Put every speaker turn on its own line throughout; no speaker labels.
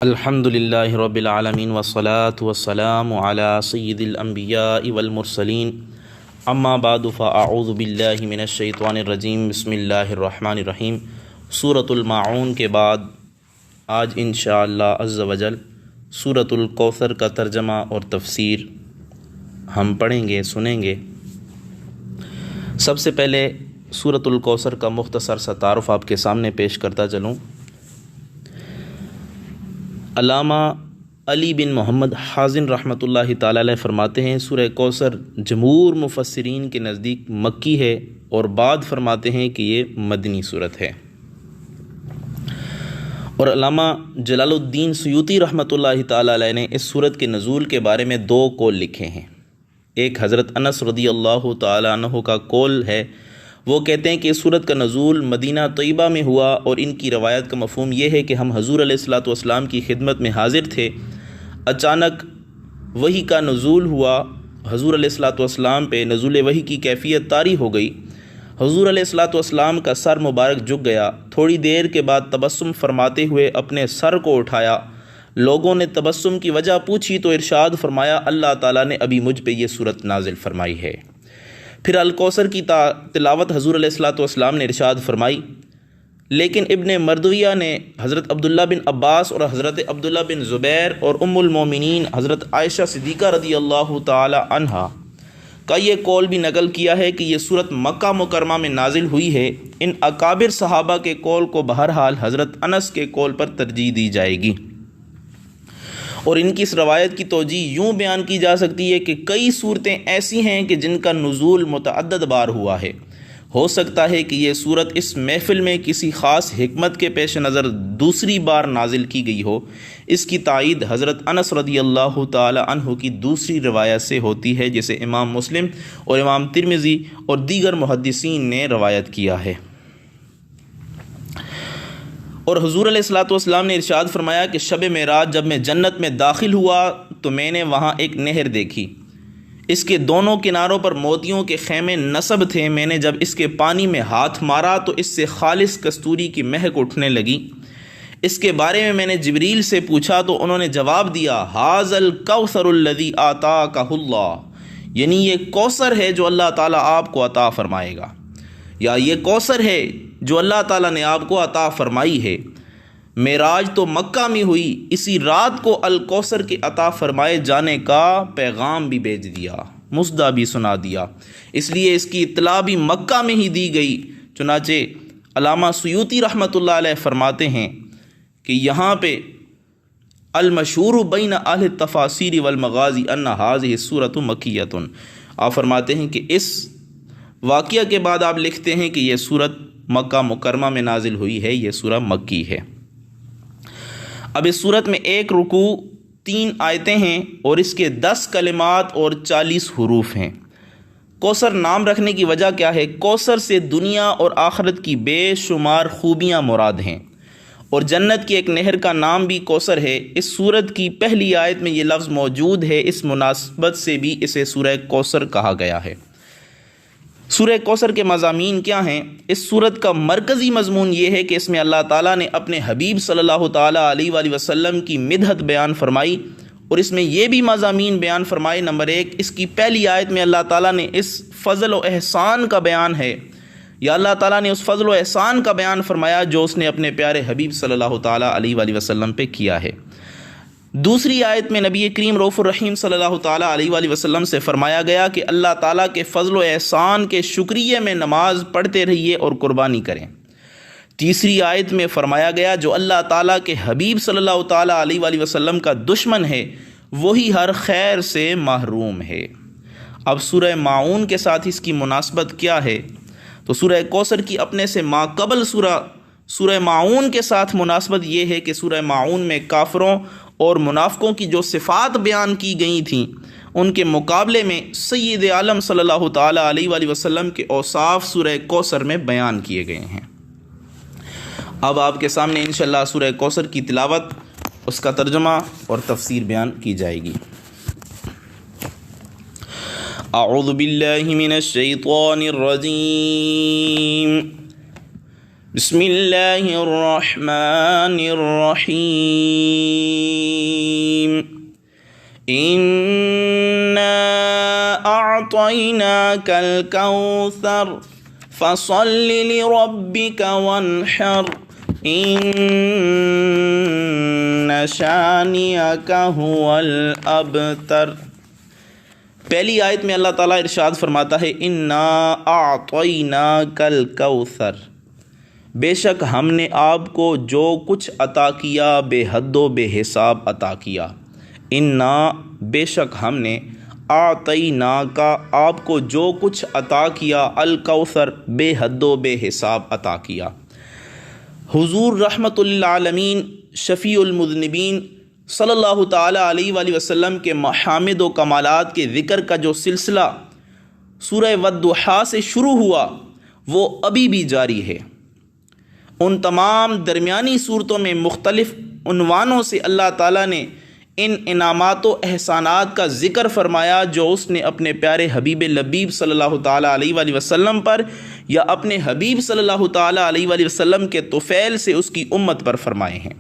الحمد للہ رب العالمین والصلاة والسلام علی سید الانبیاء والمرسلین اما بعد فاعوذ باللہ من الشیطان الرجیم بسم اللہ الرحمن الرحیم۔ سورۃ الماعون کے بعد آج انشاءاللہ عز وجل سورۃ الکوثر کا ترجمہ اور تفسیر ہم پڑھیں گے، سنیں گے۔ سب سے پہلے سورۃ الکوثر کا مختصر سا تعارف آپ کے سامنے پیش کرتا چلوں۔ علامہ علی بن محمد حازن رحمۃ اللہ تعالی علیہ فرماتے ہیں سورہ کوثر جمہور مفسرین کے نزدیک مکی ہے، اور بعد فرماتے ہیں کہ یہ مدنی صورت ہے۔ اور علامہ جلال الدین سیوطی رحمۃ اللہ تعالی علیہ نے اس صورت کے نزول کے بارے میں دو قول لکھے ہیں۔ ایک حضرت انس رضی اللہ تعالی عنہ کا قول ہے، وہ کہتے ہیں کہ اس صورت کا نزول مدینہ طیبہ میں ہوا، اور ان کی روایت کا مفہوم یہ ہے کہ ہم حضور علیہ الصلاۃ والسلام کی خدمت میں حاضر تھے، اچانک وحی کا نزول ہوا، حضور علیہ الصلاۃ والسلام پہ نزول وحی کی کیفیت طاری ہو گئی، حضور علیہ الصلاۃ والسلام کا سر مبارک جھک گیا، تھوڑی دیر کے بعد تبسم فرماتے ہوئے اپنے سر کو اٹھایا، لوگوں نے تبسم کی وجہ پوچھی تو ارشاد فرمایا اللہ تعالیٰ نے ابھی مجھ پہ یہ صورت نازل فرمائی ہے۔ پھر الکوثر کی تلاوت حضور علیہ الصلاۃ والسلام نے ارشاد فرمائی، لیکن ابن مردویہ نے حضرت عبداللہ بن عباس اور حضرت عبداللہ بن زبیر اور ام المومنین حضرت عائشہ صدیقہ رضی اللہ تعالی عنہا کا یہ قول بھی نقل کیا ہے کہ یہ صورت مکہ مکرمہ میں نازل ہوئی ہے۔ ان اکابر صحابہ کے قول کو بہرحال حضرت انس کے قول پر ترجیح دی جائے گی، اور ان کی اس روایت کی توجیہ یوں بیان کی جا سکتی ہے کہ کئی صورتیں ایسی ہیں کہ جن کا نزول متعدد بار ہوا ہے، ہو سکتا ہے کہ یہ صورت اس محفل میں کسی خاص حکمت کے پیش نظر دوسری بار نازل کی گئی ہو۔ اس کی تائید حضرت انس رضی اللہ تعالی عنہ کی دوسری روایت سے ہوتی ہے، جسے امام مسلم اور امام ترمذی اور دیگر محدثین نے روایت کیا ہے۔ اور حضور علیہ الصلاۃ والسلام نے ارشاد فرمایا کہ شب معراج جب میں جنت میں داخل ہوا تو میں نے وہاں ایک نہر دیکھی، اس کے دونوں کناروں پر موتیوں کے خیمے نصب تھے، میں نے جب اس کے پانی میں ہاتھ مارا تو اس سے خالص کستوری کی مہک اٹھنے لگی۔ اس کے بارے میں نے جبریل سے پوچھا تو انہوں نے جواب دیا ھذا الکوثر الذی آتاکہ اللہ، یعنی یہ کوثر ہے جو اللہ تعالیٰ آپ کو عطا فرمائے گا، یا یہ کوثر ہے جو اللہ تعالیٰ نے آپ کو عطا فرمائی ہے۔ معراج تو مکہ میں ہوئی، اسی رات کو الکوثر کے عطا فرمائے جانے کا پیغام بھی بھیج دیا، مصدع بھی سنا دیا، اس لیے اس کی اطلاع بھی مکہ میں ہی دی گئی۔ چنانچہ علامہ سیوطی رحمۃ اللہ علیہ فرماتے ہیں کہ یہاں پہ المشہور بین اہل التفاسیر والمغازی ان ھذہ السورۃ مکیۃ، آپ فرماتے ہیں کہ اس واقعہ کے بعد آپ لکھتے ہیں کہ یہ سورت مکہ مکرمہ میں نازل ہوئی ہے، یہ سورہ مکی ہے۔ اب اس سورت میں 1 رکوع 3 آیتیں ہیں اور اس کے 10 کلمات اور 40 حروف ہیں۔ کوثر نام رکھنے کی وجہ کیا ہے؟ کوثر سے دنیا اور آخرت کی بے شمار خوبیاں مراد ہیں، اور جنت کی ایک نہر کا نام بھی کوثر ہے۔ اس سورت کی پہلی آیت میں یہ لفظ موجود ہے، اس مناسبت سے بھی اسے سورہ کوثر کہا گیا ہے۔ سورہ کوثر کے مضامین کیا ہیں؟ اس سورت کا مرکزی مضمون یہ ہے کہ اس میں اللہ تعالیٰ نے اپنے حبیب صلی اللہ تعالیٰ علیہ وآلہ وسلم کی مدحت بیان فرمائی، اور اس میں یہ بھی مضامین بیان فرمائے۔ نمبر 1، اس کی پہلی آیت میں اللہ تعالیٰ نے اس فضل و احسان کا بیان ہے، یا اللہ تعالیٰ نے اس فضل و احسان کا بیان فرمایا جو اس نے اپنے پیارے حبیب صلی اللہ تعالیٰ علیہ وآلہ وسلم پہ کیا ہے۔ دوسری آیت میں نبی کریم رؤوف الرحیم صلی اللہ تعالیٰ علیہ وآلہ وسلم سے فرمایا گیا کہ اللہ تعالیٰ کے فضل و احسان کے شکریہ میں نماز پڑھتے رہیے اور قربانی کریں۔ تیسری آیت میں فرمایا گیا جو اللہ تعالیٰ کے حبیب صلی اللہ تعالیٰ علیہ وآلہ وسلم کا دشمن ہے وہی ہر خیر سے محروم ہے۔ اب سورہ ماعون کے ساتھ اس کی مناسبت کیا ہے؟ تو سورہ کوثر کی اپنے سے ماقبل سورہ ماعون کے ساتھ مناسبت یہ ہے کہ سورہ ماعون میں کافروں اور منافقوں کی جو صفات بیان کی گئی تھیں ان کے مقابلے میں سید عالم صلی اللہ تعالیٰ علیہ وآلہ وسلم کے اوصاف سورہ کوثر میں بیان کیے گئے ہیں۔ اب آپ کے سامنے انشاءاللہ سورہ کوثر کی تلاوت، اس کا ترجمہ اور تفسیر بیان کی جائے گی۔ اعوذ باللہ من الشیطان الرجیم، بسم اللہ الرحمن الرحیم انا اعطیناک الکوثر فصل لربک وانحر ان شانئک هو الابتر۔ پہلی آیت میں اللہ تعالیٰ ارشاد فرماتا ہے انا اعطیناک الکوثر، بے شک ہم نے آپ کو جو کچھ عطا کیا بے حد و بے حساب عطا کیا۔ انا بے شک ہم نے اعطیناک آپ کو جو کچھ عطا کیا الکوثر بے حد و بے حساب عطا کیا۔ حضور رحمت للعالمین شفیع المذنبین صلی اللہ تعالیٰ علیہ وآلہ وسلم کے محامد و کمالات کے ذکر کا جو سلسلہ سورہ والضحیٰ سے شروع ہوا وہ ابھی بھی جاری ہے۔ ان تمام درمیانی صورتوں میں مختلف عنوانوں سے اللہ تعالیٰ نے ان انعامات و احسانات کا ذکر فرمایا جو اس نے اپنے پیارے حبیب لبیب صلی اللہ تعالیٰ علیہ وآلہ وسلم پر یا اپنے حبیب صلی اللہ تعالیٰ علیہ وآلہ وسلم کے طفیل سے اس کی امت پر فرمائے ہیں۔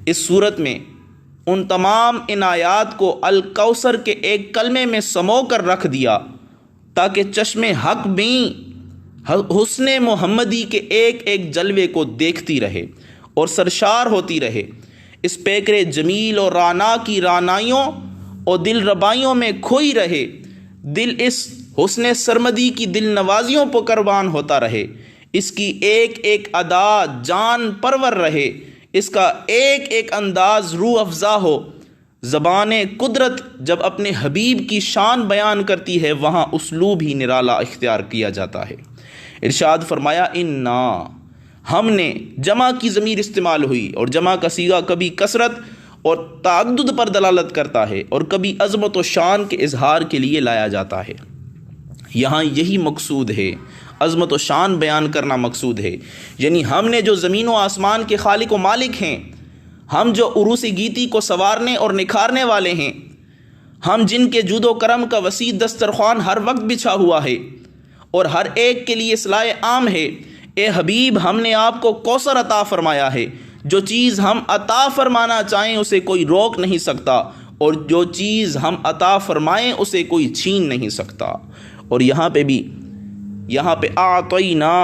اس صورت میں ان تمام عنایات کو الکوثر کے ایک کلمے میں سمو کر رکھ دیا تاکہ چشم حق بھی حسن محمدی کے ایک ایک جلوے کو دیکھتی رہے اور سرشار ہوتی رہے، اس پیکر جمیل اور رانا کی رانائیوں اور دل ربائیوں میں کھوئی رہے، دل اس حسن سرمدی کی دل نوازیوں پر قربان ہوتا رہے، اس کی ایک ایک ادا جان پرور رہے، اس کا ایک ایک انداز روح افزا ہو۔ زبان قدرت جب اپنے حبیب کی شان بیان کرتی ہے وہاں اسلوب ہی نرالا اختیار کیا جاتا ہے۔ ارشاد فرمایا انا، ہم نے، جمع کی ضمیر استعمال ہوئی اور جمع کا صیغہ کبھی کثرت اور تعدد پر دلالت کرتا ہے اور کبھی عظمت و شان کے اظہار کے لیے لایا جاتا ہے۔ یہاں یہی مقصود ہے، عظمت و شان بیان کرنا مقصود ہے، یعنی ہم نے جو زمین و آسمان کے خالق و مالک ہیں، ہم جو عروس گیتی کو سنوارنے اور نکھارنے والے ہیں، ہم جن کے جود و کرم کا وسیع دسترخوان ہر وقت بچھا ہوا ہے اور ہر ایک کے لیے اصلاح عام ہے، اے حبیب ہم نے آپ کو کوثر عطا فرمایا ہے، جو چیز ہم عطا فرمانا چاہیں اسے کوئی روک نہیں سکتا اور جو چیز ہم عطا فرمائیں اسے کوئی چھین نہیں سکتا۔ اور یہاں پہ اعطینا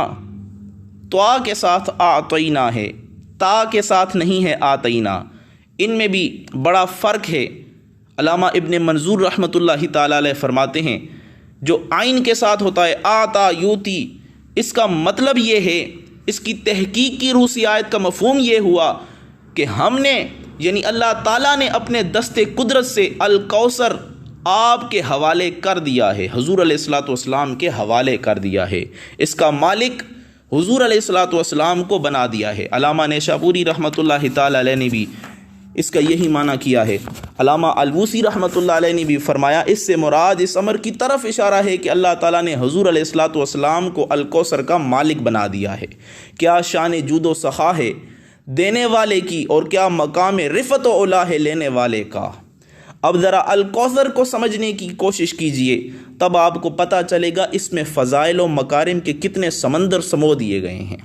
طا کے ساتھ اعطینا ہے، تا کے ساتھ نہیں ہے آتینا، ان میں بھی بڑا فرق ہے۔ علامہ ابن منظور رحمۃ اللہ تعالیٰ علیہ فرماتے ہیں جو عین کے ساتھ ہوتا ہے آتا یوتی، اس کا مطلب یہ ہے، اس کی تحقیق کی روح سے آیت کا مفہوم یہ ہوا کہ ہم نے یعنی اللہ تعالیٰ نے اپنے دست قدرت سے الکوثر آپ کے حوالے کر دیا ہے، حضور علیہ الصلاۃ والسلام کے حوالے کر دیا ہے، اس کا مالک حضور علیہ الصلاۃ والسلام کو بنا دیا ہے۔ علامہ نیشاپوری رحمۃ اللہ تعالیٰ علیہ نے بھی اس کا یہی معنی کیا ہے۔ علامہ الوسی رحمۃ اللہ علیہ نے بھی فرمایا اس سے مراد اس امر کی طرف اشارہ ہے کہ اللہ تعالیٰ نے حضور علیہ الصلاۃ والسلام کو الکوثر کا مالک بنا دیا ہے۔ کیا شان جود و سخا ہے دینے والے کی اور کیا مقام رفعت و علا ہے لینے والے کا۔ اب ذرا الکوثر کو سمجھنے کی کوشش کیجئے، تب آپ کو پتہ چلے گا اس میں فضائل و مکارم کے کتنے سمندر سمو دیے گئے ہیں۔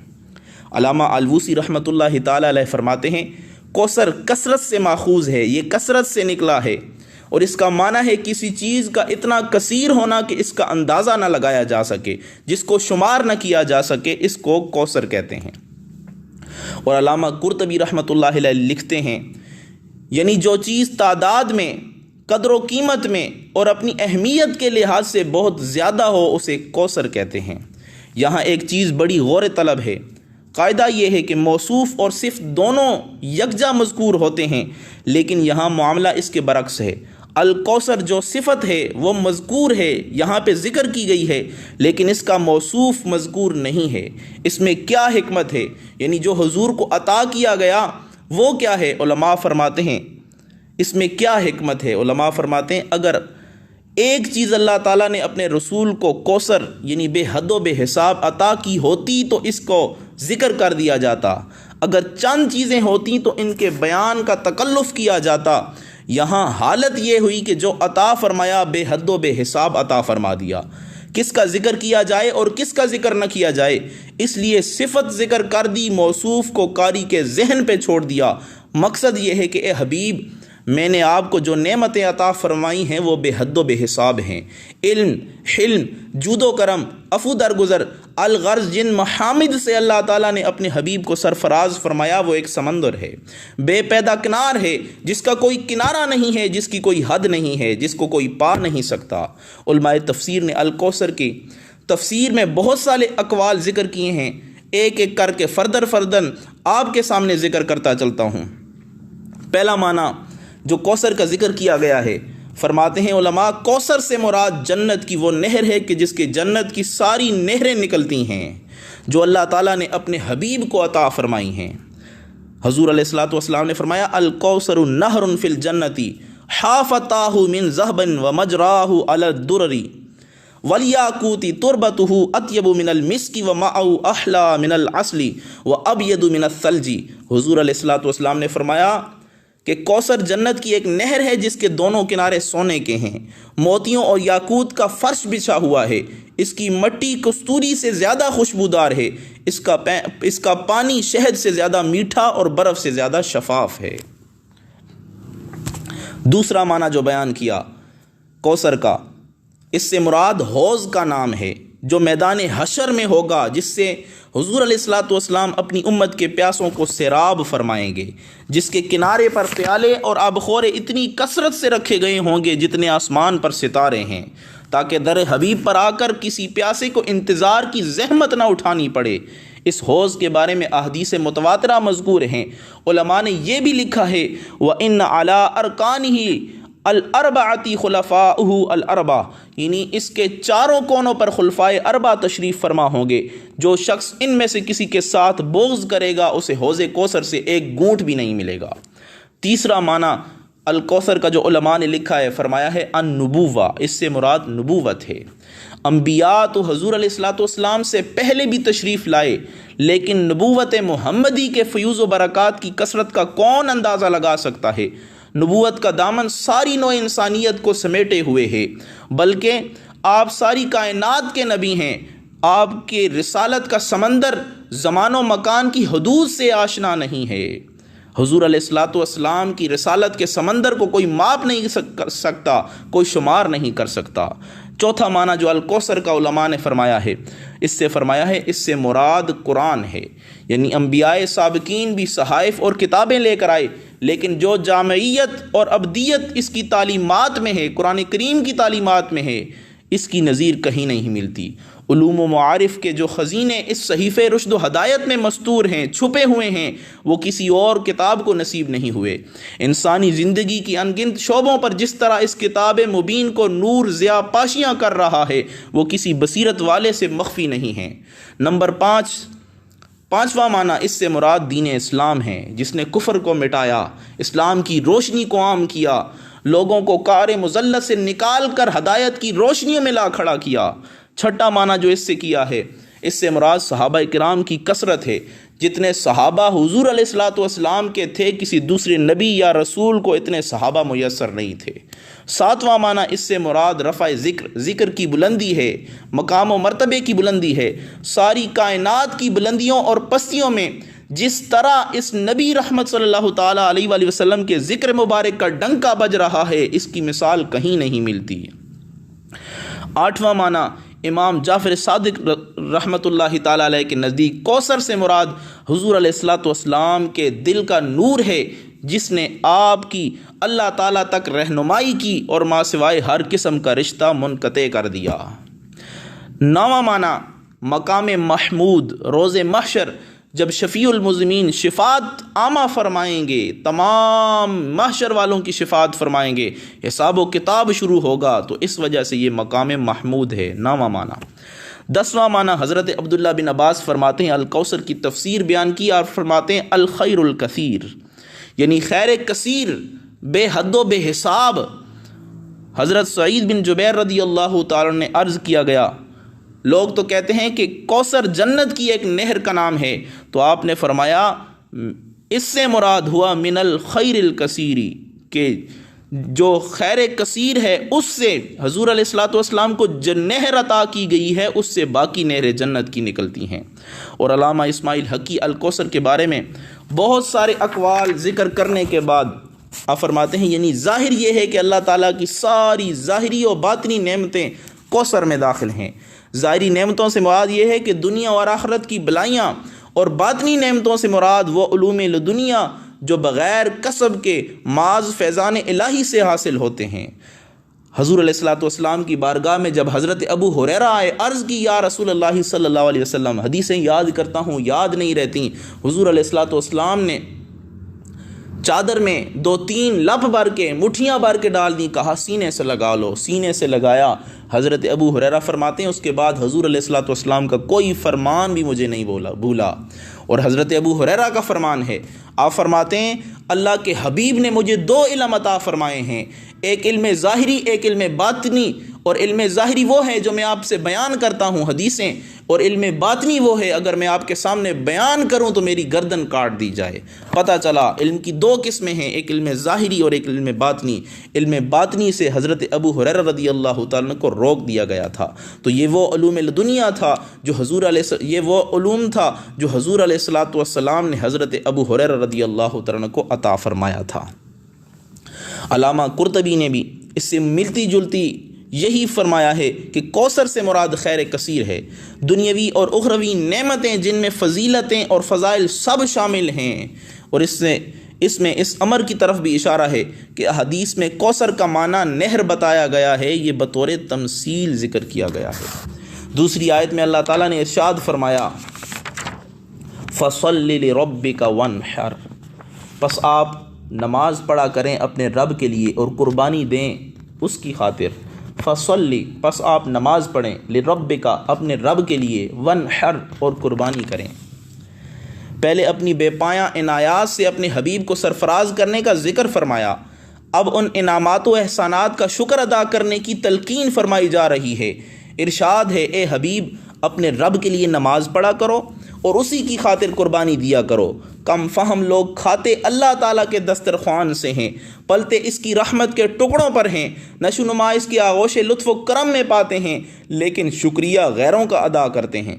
علامہ الوسی رحمۃ اللہ تعالیٰ علیہ فرماتے ہیں کوثر کثرت سے ماخوذ ہے، یہ کثرت سے نکلا ہے اور اس کا معنی ہے کسی چیز کا اتنا کثیر ہونا کہ اس کا اندازہ نہ لگایا جا سکے، جس کو شمار نہ کیا جا سکے، اس کو کوثر کہتے ہیں۔ اور علامہ قرطبی رحمۃ اللہ علیہ لکھتے ہیں یعنی جو چیز تعداد میں، قدر و قیمت میں اور اپنی اہمیت کے لحاظ سے بہت زیادہ ہو اسے کوثر کہتے ہیں۔ یہاں ایک چیز بڑی غور طلب ہے، قاعدہ یہ ہے کہ موصوف اور صفت دونوں یکجا مذکور ہوتے ہیں، لیکن یہاں معاملہ اس کے برعکس ہے۔ الکوثر جو صفت ہے وہ مذکور ہے، یہاں پہ ذکر کی گئی ہے، لیکن اس کا موصوف مذکور نہیں ہے۔ اس میں کیا حکمت ہے، یعنی جو حضور کو عطا کیا گیا وہ کیا ہے؟ علماء فرماتے ہیں اس میں کیا حکمت ہے؟ علماء فرماتے ہیں اگر ایک چیز اللہ تعالیٰ نے اپنے رسول کو کوثر یعنی بے حد و بے حساب عطا کی ہوتی تو اس کو ذکر کر دیا جاتا، اگر چند چیزیں ہوتی تو ان کے بیان کا تکلف کیا جاتا۔ یہاں حالت یہ ہوئی کہ جو عطا فرمایا بے حد و بے حساب عطا فرما دیا۔ کس کا ذکر کیا جائے اور کس کا ذکر نہ کیا جائے، اس لیے صفت ذکر کر دی، موصوف کو قاری کے ذہن پہ چھوڑ دیا۔ مقصد یہ ہے کہ اے حبیب، میں نے آپ کو جو نعمتیں عطا فرمائی ہیں وہ بے حد و بے حساب ہیں۔ علم، حلم، جود و کرم، عفو درگزر، الغرض جن محامد سے اللہ تعالیٰ نے اپنے حبیب کو سرفراز فرمایا وہ ایک سمندر ہے، بے پیدا کنار ہے، جس کا کوئی کنارہ نہیں ہے، جس کی کوئی حد نہیں ہے، جس کو کوئی پا نہیں سکتا۔ علماء تفسیر نے الکوثر کی تفسیر میں بہت سارے اقوال ذکر کیے ہیں، ایک ایک کر کے فردن آپ کے سامنے ذکر کرتا چلتا ہوں۔ پہلا معنی جو کوثر کا ذکر کیا گیا ہے، فرماتے ہیں علماء، کوثر سے مراد جنت کی وہ نہر ہے کہ جس کے جنت کی ساری نہریں نکلتی ہیں، جو اللہ تعالیٰ نے اپنے حبیب کو عطا فرمائی ہیں۔ حضور علیہ الصلوۃ والسلام نے فرمایا، الکوثر نہر فی الجنت حافتاہ من ذہب ومجراہ علی الدرر والیاقوت تربتہ اطیب من المسک وماءہ احلی من العسل وابید من الثلج۔ حضور علیہ الصلوۃ والسلام نے فرمایا کہ کوثر جنت کی ایک نہر ہے جس کے دونوں کنارے سونے کے ہیں، موتیوں اور یاقوت کا فرش بچھا ہوا ہے، اس کی مٹی کستوری سے زیادہ خوشبودار ہے، اس کا پانی شہد سے زیادہ میٹھا اور برف سے زیادہ شفاف ہے۔ دوسرا معنی جو بیان کیا کوثر کا، اس سے مراد حوض کا نام ہے جو میدان حشر میں ہوگا، جس سے حضور علیہ الصلوۃ والسلام اپنی امت کے پیاسوں کو سیراب فرمائیں گے، جس کے کنارے پر پیالے اور آبخورے اتنی کثرت سے رکھے گئے ہوں گے جتنے آسمان پر ستارے ہیں، تاکہ در حبیب پر آ کر کسی پیاسے کو انتظار کی زحمت نہ اٹھانی پڑے۔ اس حوض کے بارے میں احادیث متواترہ مذکور ہیں۔ علماء نے یہ بھی لکھا ہے وَإِنَّ عَلَىٰ أَرْكَانِهِ الاربعۃ خلفاؤہ الاربع، یعنی اس کے چاروں کونوں پر خلفائے اربع تشریف فرما ہوں گے۔ جو شخص ان میں سے کسی کے ساتھ بغض کرے گا اسے حوض کوثر سے ایک گھونٹ بھی نہیں ملے گا۔ تیسرا معنی الکوثر کا جو علماء نے لکھا ہے، فرمایا ہے النبوہ، اس سے مراد نبوت ہے۔ انبیاء تو حضور علیہ الصلوۃ والسلام سے پہلے بھی تشریف لائے، لیکن نبوت محمدی کے فیوز و برکات کی کثرت کا کون اندازہ لگا سکتا ہے؟ نبوت کا دامن ساری نوع انسانیت کو سمیٹے ہوئے ہے، بلکہ آپ ساری کائنات کے نبی ہیں۔ آپ کے رسالت کا سمندر زمان و مکان کی حدود سے آشنا نہیں ہے۔ حضور علیہ الصلوۃ والسلام کی رسالت کے سمندر کو کوئی ماپ نہیں کر سکتا، کوئی شمار نہیں کر سکتا۔ چوتھا معنی جو الکوثر کا علماء نے فرمایا ہے، اس سے فرمایا ہے اس سے مراد قرآن ہے، یعنی انبیاء سابقین بھی صحائف اور کتابیں لے کر آئے، لیکن جو جامعیت اور ابدیت اس کی تعلیمات میں ہے، قرآن کریم کی تعلیمات میں ہے، اس کی نظیر کہیں نہیں ملتی۔ علوم و معارف کے جو خزینے اس صحیفہ رشد و ہدایت میں مستور ہیں، چھپے ہوئے ہیں، وہ کسی اور کتاب کو نصیب نہیں ہوئے۔ انسانی زندگی کی انگنت شعبوں پر جس طرح اس کتاب مبین کو نور ضیاء پاشیاں کر رہا ہے، وہ کسی بصیرت والے سے مخفی نہیں ہیں۔ نمبر 5واں معنی اس سے مراد دین اسلام ہے، جس نے کفر کو مٹایا، اسلام کی روشنی کو عام کیا، لوگوں کو کار مذلت سے نکال کر ہدایت کی روشنی میں لا کھڑا کیا۔ چھٹا معنی جو اس سے کیا ہے، اس سے مراد صحابہ کرام کی کثرت ہے۔ جتنے صحابہ حضور علیہ الصلوۃ والسلام کے تھے، کسی دوسرے نبی یا رسول کو اتنے صحابہ میسر نہیں تھے۔ ساتواں معنی اس سے مراد رفع ذکر کی بلندی ہے، مقام و مرتبے کی بلندی ہے۔ ساری کائنات کی بلندیوں اور پستیوں میں جس طرح اس نبی رحمت صلی اللہ تعالیٰ علیہ وآلہ وسلم کے ذکر مبارک کا ڈنکا بج رہا ہے، اس کی مثال کہیں نہیں ملتی۔ آٹھواں معنی امام جعفر صادق رحمۃ اللہ تعالیٰ علیہ کے نزدیک کوثر سے مراد حضور علیہ الصلوۃ والسلام کے دل کا نور ہے، جس نے آپ کی اللہ تعالیٰ تک رہنمائی کی اور ماں سوائے ہر قسم کا رشتہ منقطع کر دیا۔ نواں معنی مقام محمود، روز محشر جب شفیع المذنبین شفاعت عامہ فرمائیں گے، تمام محشر والوں کی شفاعت فرمائیں گے، حساب و کتاب شروع ہوگا، تو اس وجہ سے یہ مقام محمود ہے۔ نواں معنی۔ 10واں معنی حضرت عبداللہ بن عباس فرماتے ہیں، الکوثر کی تفسیر بیان کی اور فرماتے ہیں الخیر الکثیر، یعنی خیر کثیر، بے حد و بے حساب۔ حضرت سعید بن جبیر رضی اللہ تعالیٰ نے عرض کیا گیا، لوگ تو کہتے ہیں کہ کوثر جنت کی ایک نہر کا نام ہے، تو آپ نے فرمایا اس سے مراد ہوا من الخیر الکثیری، کہ جو خیر کثیر ہے اس سے حضور علیہ الصلوۃ والسلام کو جو نہر عطا کی گئی ہے اس سے باقی نہریں جنت کی نکلتی ہیں۔ اور علامہ اسماعیل حقی الکوثر کے بارے میں بہت سارے اقوال ذکر کرنے کے بعد آپ فرماتے ہیں یعنی ظاہر یہ ہے کہ اللہ تعالیٰ کی ساری ظاہری و باطنی نعمتیں کوثر میں داخل ہیں۔ ظاہری نعمتوں سے مراد یہ ہے کہ دنیا اور آخرت کی بلائیاں، اور باطنی نعمتوں سے مراد وہ علوم لدنیا جو بغیر کسب کے معاذ فیضان الہی سے حاصل ہوتے ہیں۔ حضور علیہ الصلوۃ والسلام کی بارگاہ میں جب حضرت ابو ہریرہ آئے، عرض کی یا رسول اللہ صلی اللہ علیہ وسلم، حدیثیں یاد کرتا ہوں یاد نہیں رہتی۔ حضور علیہ الصلوۃ والسلام نے چادر میں 2-3 لپ بھر کے مٹھیاں بھر کے ڈال دی، کہا سینے سے لگا لو، سینے سے لگایا۔ حضرت ابو ہریرہ فرماتے ہیں اس کے بعد حضور علیہ الصلوۃ والسلام کا کوئی فرمان بھی مجھے نہیں بھولا۔ اور حضرت ابو ہریرہ کا فرمان ہے، آپ فرماتے ہیں اللہ کے حبیب نے مجھے 2 علم عطا فرمائے ہیں، ایک علم ظاہری، ایک علم باطنی۔ اور علم ظاہری وہ ہے جو میں آپ سے بیان کرتا ہوں حدیثیں، اور علم باطنی وہ ہے اگر میں آپ کے سامنے بیان کروں تو میری گردن کاٹ دی جائے۔ پتہ چلا علم کی 2 قسمیں ہیں، ایک علم ظاہری اور ایک علم باطنی۔ علم باطنی سے حضرت ابو ہریرہ رضی اللہ تعالیٰ کو روک دیا گیا تھا۔ تو یہ وہ علوم دنیا تھا جو حضور علیہ الصلوۃ والسلام نے حضرت ابو ہریرہ رضی اللہ تعالیٰ کو عطا فرمایا تھا۔ علامہ قرطبی نے بھی اس سے ملتی جلتی یہی فرمایا ہے کہ کوثر سے مراد خیر کثیر ہے، دنیاوی اور اخروی نعمتیں جن میں فضیلتیں اور فضائل سب شامل ہیں۔ اور اس میں اس امر کی طرف بھی اشارہ ہے کہ حدیث میں کوثر کا معنی نہر بتایا گیا ہے، یہ بطور تمثیل ذکر کیا گیا ہے۔ دوسری آیت میں اللہ تعالیٰ نے ارشاد فرمایا فَصَلِّ لِرَبِّكَ وَانْحَرْ، پس آپ نماز پڑھا کریں اپنے رب کے لیے اور قربانی دیں اس کی خاطر۔ فصلی، پس آپ نماز پڑھیں، لربک، اپنے رب کے لیے، ونحر، اور قربانی کریں۔ پہلے اپنی بے پایاں عنایات سے اپنے حبیب کو سرفراز کرنے کا ذکر فرمایا، اب ان انعامات و احسانات کا شکر ادا کرنے کی تلقین فرمائی جا رہی ہے۔ ارشاد ہے اے حبیب اپنے رب کے لیے نماز پڑھا کرو اور اسی کی خاطر قربانی دیا کرو۔ کم فہم لوگ کھاتے اللہ تعالیٰ کے دسترخوان سے ہیں، پلتے اس کی رحمت کے ٹکڑوں پر ہیں، نشو و نما اس کی آغوش لطف و کرم میں پاتے ہیں، لیکن شکریہ غیروں کا ادا کرتے ہیں،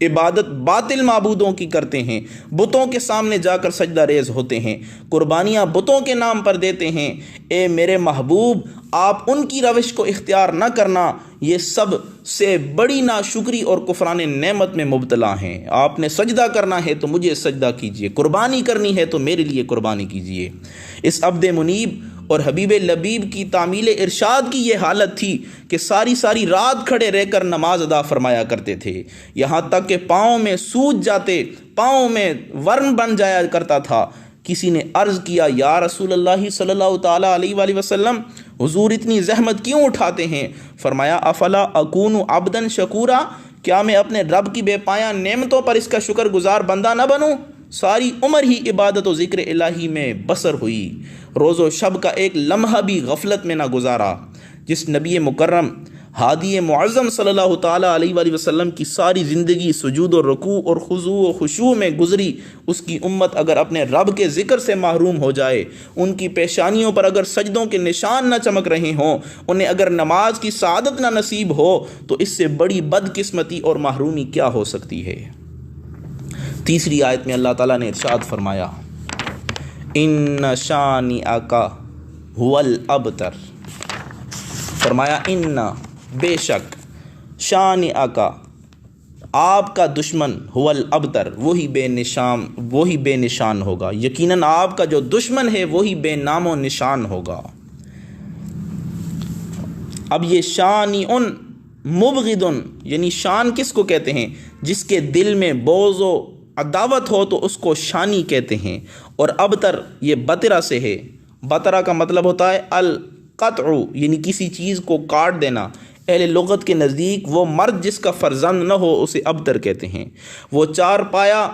عبادت باطل معبودوں کی کرتے ہیں، بتوں کے سامنے جا کر سجدہ ریز ہوتے ہیں، قربانیاں بتوں کے نام پر دیتے ہیں۔ اے میرے محبوب آپ ان کی روش کو اختیار نہ کرنا، یہ سب سے بڑی ناشکری اور کفران نعمت میں مبتلا ہیں۔ آپ نے سجدہ کرنا ہے تو مجھے سجدہ کیجیے، قربانی کرنی ہے تو میرے لیے قربانی کیجیے۔ اس عبد منیب اور حبیب لبیب کی تعمیل ارشاد کی یہ حالت تھی کہ ساری رات کھڑے رہ کر نماز ادا فرمایا کرتے تھے، یہاں تک کہ پاؤں میں سوج جاتے، پاؤں میں ورم بن جایا کرتا تھا۔ کسی نے عرض کیا یا رسول اللہ صلی اللہ تعالیٰ علیہ وآلہ وسلم، حضور اتنی زحمت کیوں اٹھاتے ہیں؟ فرمایا افلا اکون عبدا شکورا، کیا میں اپنے رب کی بے پایاں نعمتوں پر اس کا شکر گزار بندہ نہ بنوں؟ ساری عمر ہی عبادت و ذکر الہی میں بسر ہوئی، روز و شب کا ایک لمحہ بھی غفلت میں نہ گزارا۔ جس نبی مکرم ہادی معظم صلی اللہ تعالیٰ علیہ وآلہ وسلم کی ساری زندگی سجود و رکوع اور خضوع و خشوع میں گزری، اس کی امت اگر اپنے رب کے ذکر سے محروم ہو جائے، ان کی پیشانیوں پر اگر سجدوں کے نشان نہ چمک رہے ہوں، انہیں اگر نماز کی سعادت نہ نصیب ہو، تو اس سے بڑی بدقسمتی اور محرومی کیا ہو سکتی ہے؟ تیسری آیت میں اللہ تعالیٰ نے ارشاد فرمایا ان شانئک ھو الابتر، فرمایا ان، بے شک، شانئک، آپ کا دشمن، ھو الابتر، وہی بے نشان ہوگا، یقیناً آپ کا جو دشمن ہے وہی بے نام و نشان ہوگا۔ اب یہ شانئن مبغضن، یعنی شان کس کو کہتے ہیں؟ جس کے دل میں بغض و عداوت ہو تو اس کو شانی کہتے ہیں۔ اور ابتر یہ بترا سے ہے، بترا کا مطلب ہوتا ہے القطع، یعنی کسی چیز کو کاٹ دینا۔ اہل لغت کے نزدیک وہ مرد جس کا فرزند نہ ہو اسے ابتر کہتے ہیں، وہ چار پایا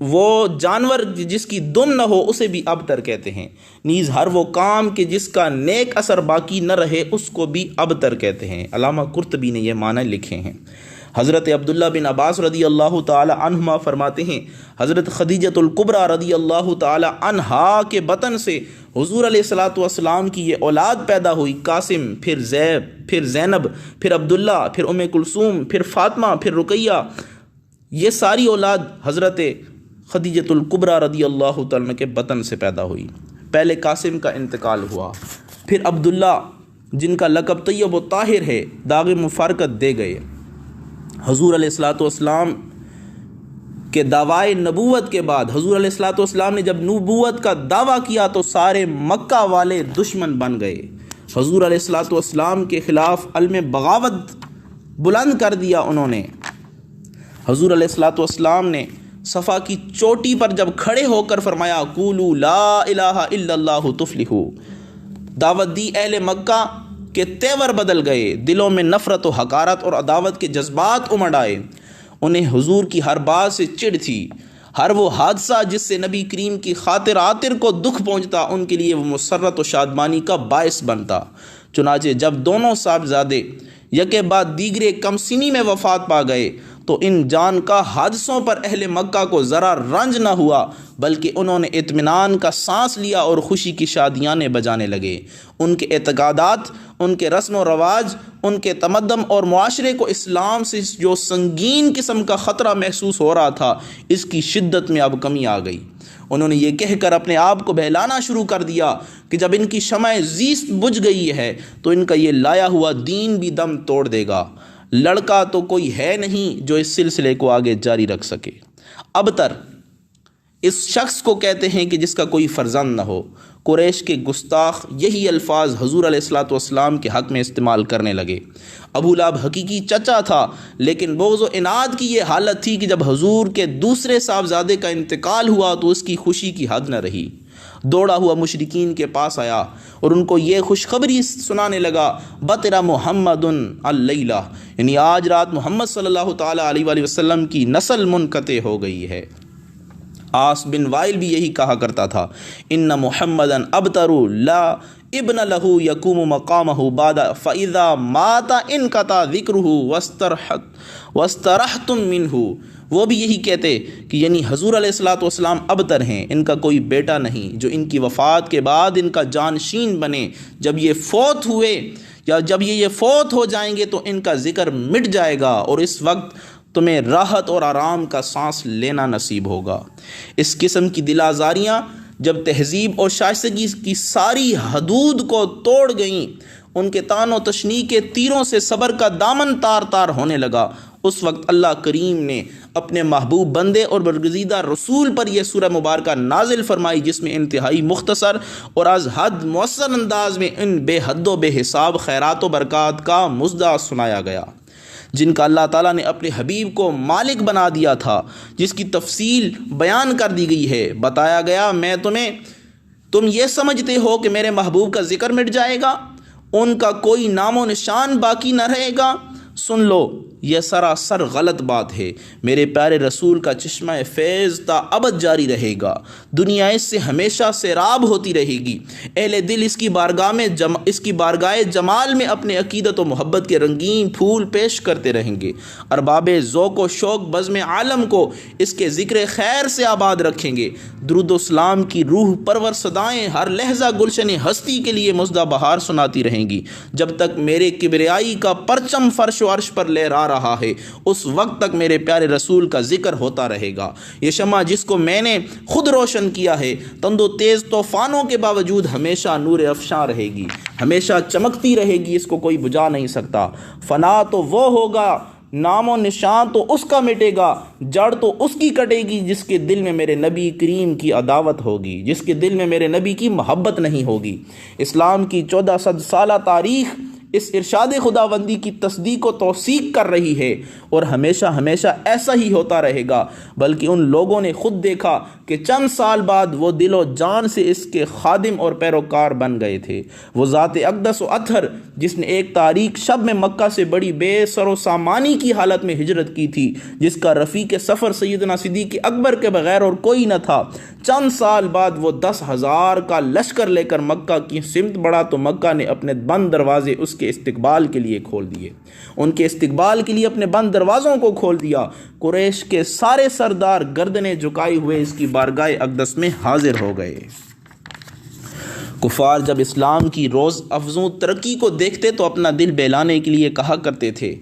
وہ جانور جس کی دم نہ ہو اسے بھی ابتر کہتے ہیں، نیز ہر وہ کام کہ جس کا نیک اثر باقی نہ رہے اس کو بھی ابتر کہتے ہیں۔ علامہ قرطبی نے یہ معنی لکھے ہیں۔ حضرت عبداللہ بن عباس رضی اللہ تعالی عنہما فرماتے ہیں حضرت خدیجۃ الکبریٰ رضی اللہ تعالی عنہا کے بطن سے حضور علیہ الصلاۃ والسلام کی یہ اولاد پیدا ہوئی، قاسم، پھر زید، پھر زینب، پھر عبداللہ، پھر ام کلثوم، پھر فاطمہ، پھر رقیہ، یہ ساری اولاد حضرت خدیجۃ الکبریٰ رضی اللہ تعالیٰ عنہ کے بطن سے پیدا ہوئی۔ پہلے قاسم کا انتقال ہوا، پھر عبداللہ جن کا لقب طیب و طاہر ہے داغ مفارقت دے گئے۔ حضور علیہ الصلاۃ والسلام کے دعوائے نبوت کے بعد حضور علیہ الصلاۃ والسلام نے جب نبوت کا دعویٰ کیا تو سارے مکہ والے دشمن بن گئے۔ حضور علیہ الصلاۃ والسلام کے خلاف علم بغاوت بلند کر دیا انہوں نے۔ حضور علیہ الصلاۃ والسلام نے صفا کی چوٹی پر جب کھڑے ہو کر فرمایا قولوا لا الہ الا اللہ تفلحوا، دعوت دی، اہل مکہ کے تیور بدل گئے، دلوں میں نفرت و حقارت اور عداوت کے جذبات امڑ آئے۔ انہیں حضور کی ہر بات سے چڑ تھی، ہر وہ حادثہ جس سے نبی کریم کی خاطر عاطر کو دکھ پہنچتا ان کے لیے وہ مسرت و شادمانی کا باعث بنتا۔ چنانچہ جب دونوں صاحبزادے یکے بعد دیگرے کم سنی میں وفات پا گئے تو ان جان کا حادثوں پر اہل مکہ کو ذرا رنج نہ ہوا، بلکہ انہوں نے اطمینان کا سانس لیا اور خوشی کی شادیاں بجانے لگے۔ ان کے اعتقادات، ان کے رسم و رواج، ان کے تمدن اور معاشرے کو اسلام سے جو سنگین قسم کا خطرہ محسوس ہو رہا تھا اس کی شدت میں اب کمی آ گئی۔ انہوں نے یہ کہہ کر اپنے آپ کو بہلانا شروع کر دیا کہ جب ان کی شمع زیست بجھ گئی ہے تو ان کا یہ لایا ہوا دین بھی دم توڑ دے گا۔ لڑکا تو کوئی ہے نہیں جو اس سلسلے کو آگے جاری رکھ سکے۔ ابتر اس شخص کو کہتے ہیں کہ جس کا کوئی فرزند نہ ہو۔ قریش کے گستاخ یہی الفاظ حضور علیہ الصلاۃ والسلام کے حق میں استعمال کرنے لگے۔ ابو لہب حقیقی چچا تھا، لیکن بغض و عناد کی یہ حالت تھی کہ جب حضور کے دوسرے صاحبزادے کا انتقال ہوا تو اس کی خوشی کی حد نہ رہی۔ دوڑا ہوا مشرکین کے پاس آیا اور ان کو یہ خوشخبری سنانے لگا، بطر محمد اللیلہ، یعنی آج رات محمد صلی اللہ تعالیٰ علیہ وآلہ وسلم کی نسل منقطع ہو گئی ہے۔ عاص بن وائل بھی یہی کہا کرتا تھا، ان محمدن ابتر لا ابن لہو یقوم مقامہ بعد فاذا مات انقطع ذکرہ واسترحتم منہ۔ وہ بھی یہی کہتے کہ یعنی حضور علیہ الصلاۃ والسلام ابتر ہیں، ان کا کوئی بیٹا نہیں جو ان کی وفات کے بعد ان کا جانشین بنے۔ جب یہ فوت ہوئے یا جب یہ فوت ہو جائیں گے تو ان کا ذکر مٹ جائے گا اور اس وقت تمہیں راحت اور آرام کا سانس لینا نصیب ہوگا۔ اس قسم کی دل آزاریاں جب تہذیب اور شائستگی کی ساری حدود کو توڑ گئیں، ان کے طعن و تشنیع کے تیروں سے صبر کا دامن تار تار ہونے لگا، اس وقت اللہ کریم نے اپنے محبوب بندے اور برگزیدہ رسول پر یہ سورہ مبارکہ نازل فرمائی، جس میں انتہائی مختصر اور از حد مؤثر انداز میں ان بے حد و بے حساب خیرات و برکات کا مزدہ سنایا گیا جن کا اللہ تعالیٰ نے اپنے حبیب کو مالک بنا دیا تھا، جس کی تفصیل بیان کر دی گئی ہے۔ بتایا گیا، تم یہ سمجھتے ہو کہ میرے محبوب کا ذکر مٹ جائے گا، ان کا کوئی نام و نشان باقی نہ رہے گا؟ سن لو، یہ سراسر غلط بات ہے۔ میرے پیارے رسول کا چشمہ فیض تا ابد جاری رہے گا، دنیا اس سے ہمیشہ سیراب ہوتی رہے گی۔ اہل دل اس کی بارگاہ جمال میں اپنے عقیدت و محبت کے رنگین پھول پیش کرتے رہیں گے۔ ارباب ذوق و شوق بزم عالم کو اس کے ذکر خیر سے آباد رکھیں گے۔ درود و سلام کی روح پرور صدائیں ہر لہجہ گلشن ہستی کے لیے مزدہ بہار سناتی رہیں گی۔ جب تک میرے کبریائی کا پرچم فرش و عرش پر لہرا رہا ہے، اس وقت تک میرے پیارے رسول کا ذکر ہوتا رہے گا۔ یہ شمع جس کو میں نے خود روشن کیا ہے، تند و تیز طوفانوں کے باوجود ہمیشہ نور افشاں رہے گی، ہمیشہ چمکتی رہے گی، اس کو کوئی بجھا نہیں سکتا۔ فنا تو وہ ہوگا، نام و نشان تو اس کا مٹے گا، جڑ تو اس کی کٹے گی جس کے دل میں میرے نبی کریم کی عداوت ہوگی، جس کے دل میں میرے نبی کی محبت نہیں ہوگی۔ اسلام کی 1400 سالہ تاریخ اس ارشاد خداوندی کی تصدیق و توثیق کر رہی ہے، اور ہمیشہ ہمیشہ ایسا ہی ہوتا رہے گا۔ بلکہ ان لوگوں نے خود دیکھا کہ چند سال بعد وہ دل و جان سے اس کے خادم اور پیروکار بن گئے تھے۔ وہ ذات اقدس و اطہر جس نے ایک تاریک شب میں مکہ سے بڑی بے سر و سامانی کی حالت میں ہجرت کی تھی، جس کا رفیق سفر سیدنا صدیق اکبر کے بغیر اور کوئی نہ تھا، چند سال بعد وہ 10,000 کا لشکر لے کر مکہ کی سمت بڑھا تو مکہ نے اپنے بند دروازے اس کے استقبال کے لیے کھول دیے، ان کے استقبال کے لیے اپنے بند دروازوں کو کھول دیا۔ قریش کے سارے سردار گردنیں جھکائے ہوئے اس کی بارگاہ اقدس میں حاضر ہو گئے۔ کفار جب اسلام کی روز افزوں ترقی کو دیکھتے تو اپنا دل بہلانے کے لیے کہا کرتے تھے،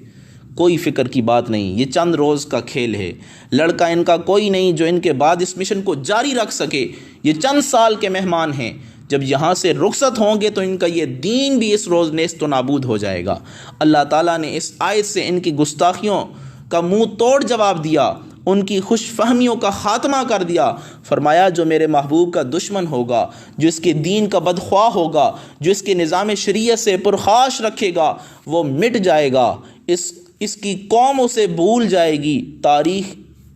کوئی فکر کی بات نہیں، یہ چند روز کا کھیل ہے، لڑکا ان کا کوئی نہیں جو ان کے بعد اس مشن کو جاری رکھ سکے، یہ چند سال کے مہمان ہیں، جب یہاں سے رخصت ہوں گے تو ان کا یہ دین بھی اس روز نیست و نابود ہو جائے گا۔ اللہ تعالیٰ نے اس آیت سے ان کی گستاخیوں کا منہ توڑ جواب دیا، ان کی خوش فہمیوں کا خاتمہ کر دیا۔ فرمایا جو میرے محبوب کا دشمن ہوگا، جو اس کے دین کا بدخواہ ہوگا، جو اس کے نظام شریعت سے پرخاش رکھے گا، وہ مٹ جائے گا، اس کی قوم اسے بھول جائے گی، تاریخ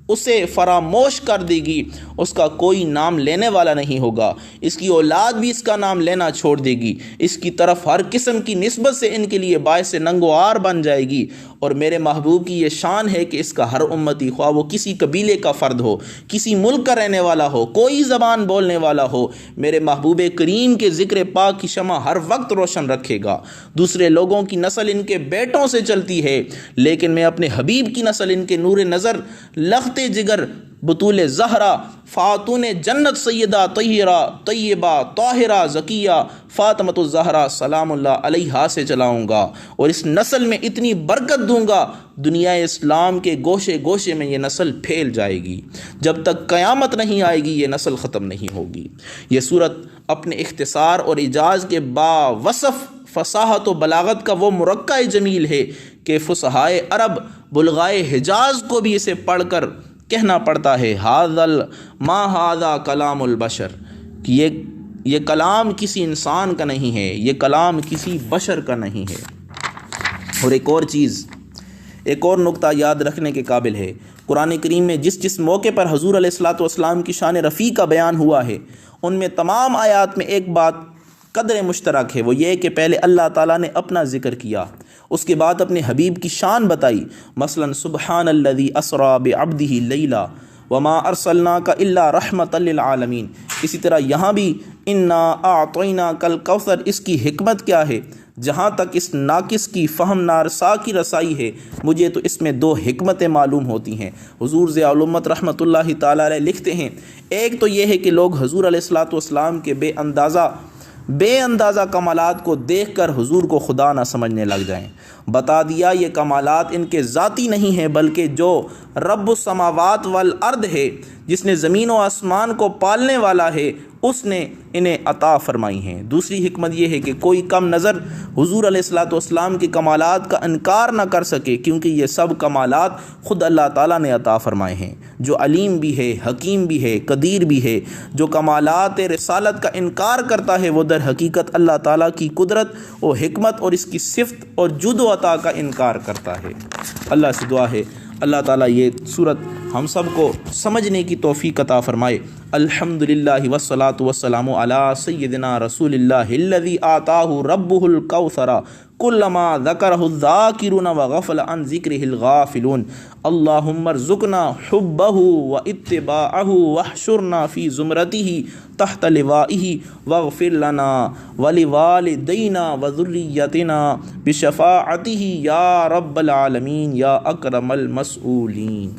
اسے فراموش کر دے گی، اس کا کوئی نام لینے والا نہیں ہوگا، اس کی اولاد بھی اس کا نام لینا چھوڑ دے گی، اس کی طرف ہر قسم کی نسبت سے ان کے لیے باعث ننگوار بن جائے گی۔ اور میرے محبوب کی یہ شان ہے کہ اس کا ہر امتی، خواہ وہ کسی قبیلے کا فرد ہو، کسی ملک کا رہنے والا ہو، کوئی زبان بولنے والا ہو، میرے محبوب کریم کے ذکر پاک کی شمع ہر وقت روشن رکھے گا۔ دوسرے لوگوں کی نسل ان کے بیٹوں سے چلتی ہے، لیکن میں اپنے حبیب کی نسل ان کے نور نظر، لخت جگر، بطول زہرا، فاتون جنت سیدہ طہیرہ طیبہ طاہرہ زکیہ فاطمۃ الزہرا سلام اللہ علیہا سے چلاؤں گا، اور اس نسل میں اتنی برکت دوں گا، دنیا اسلام کے گوشے گوشے میں یہ نسل پھیل جائے گی، جب تک قیامت نہیں آئے گی یہ نسل ختم نہیں ہوگی۔ یہ صورت اپنے اختصار اور اعجاز کے باوصف فصاحت و بلاغت کا وہ مرقع جمیل ہے کہ فصحائے عرب، بلغائے حجاز کو بھی اسے پڑھ کر کہنا پڑتا ہے ہذا کلام البشر، کہ یہ کلام کسی انسان کا نہیں ہے، یہ کلام کسی بشر کا نہیں ہے۔ اور ایک اور نقطہ یاد رکھنے کے قابل ہے، قرآن کریم میں جس موقع پر حضور علیہ الصلوۃ والسلام کی شان رفیع کا بیان ہوا ہے، ان میں تمام آیات میں ایک بات قدر مشترک ہے، وہ یہ کہ پہلے اللہ تعالیٰ نے اپنا ذکر کیا، اس کے بعد اپنے حبیب کی شان بتائی، مثلا سبحان الذی اسری بعبدہ لیلا وما ارسلناک الا رحمۃ للعالمین۔ اسی طرح یہاں بھی انا اعطیناک الکوثر، اس کی حکمت کیا ہے؟ جہاں تک اس ناقص کی فہم نارسا کی رسائی ہے، مجھے تو اس میں دو حکمتیں معلوم ہوتی ہیں۔ حضور ضیاء الامت رحمۃ اللہ تعالی علیہ لکھتے ہیں، ایک تو یہ ہے کہ لوگ حضور علیہ الصلوۃ والسلام کے بے اندازہ کمالات کو دیکھ کر حضور کو خدا نہ سمجھنے لگ جائیں۔ بتا دیا یہ کمالات ان کے ذاتی نہیں ہیں، بلکہ جو رب السماوات والارض ہے، جس نے زمین و آسمان کو پالنے والا ہے، اس نے انہیں عطا فرمائی ہیں۔ دوسری حکمت یہ ہے کہ کوئی کم نظر حضور علیہ الصلوۃ والسلام کے کمالات کا انکار نہ کر سکے، کیونکہ یہ سب کمالات خود اللہ تعالیٰ نے عطا فرمائے ہیں، جو علیم بھی ہے، حکیم بھی ہے، قدیر بھی ہے۔ جو کمالات رسالت کا انکار کرتا ہے وہ در حقیقت اللہ تعالیٰ کی قدرت و حکمت اور اس کی صفت اور جود و عطا کا انکار کرتا ہے۔ اللہ سے دعا ہے اللہ تعالیٰ یہ صورت ہم سب کو سمجھنے کی توفیق عطا فرمائے۔ الحمدللہ والصلاة والسلام علی سیدنا رسول اللہ الذی آتاہ ربہ الکوثر کلما ذکرہ الذاکرون وغفل عن ذکرہ الغافلون۔ اللہم ارزقنا حبہ واتباعہ واحشرنا فی زمرتہ تحت لوائہ واغفر لنا ولوالدینا وذریتنا بشفاعتہ یا رب العالمین یا اکرم المسئولین۔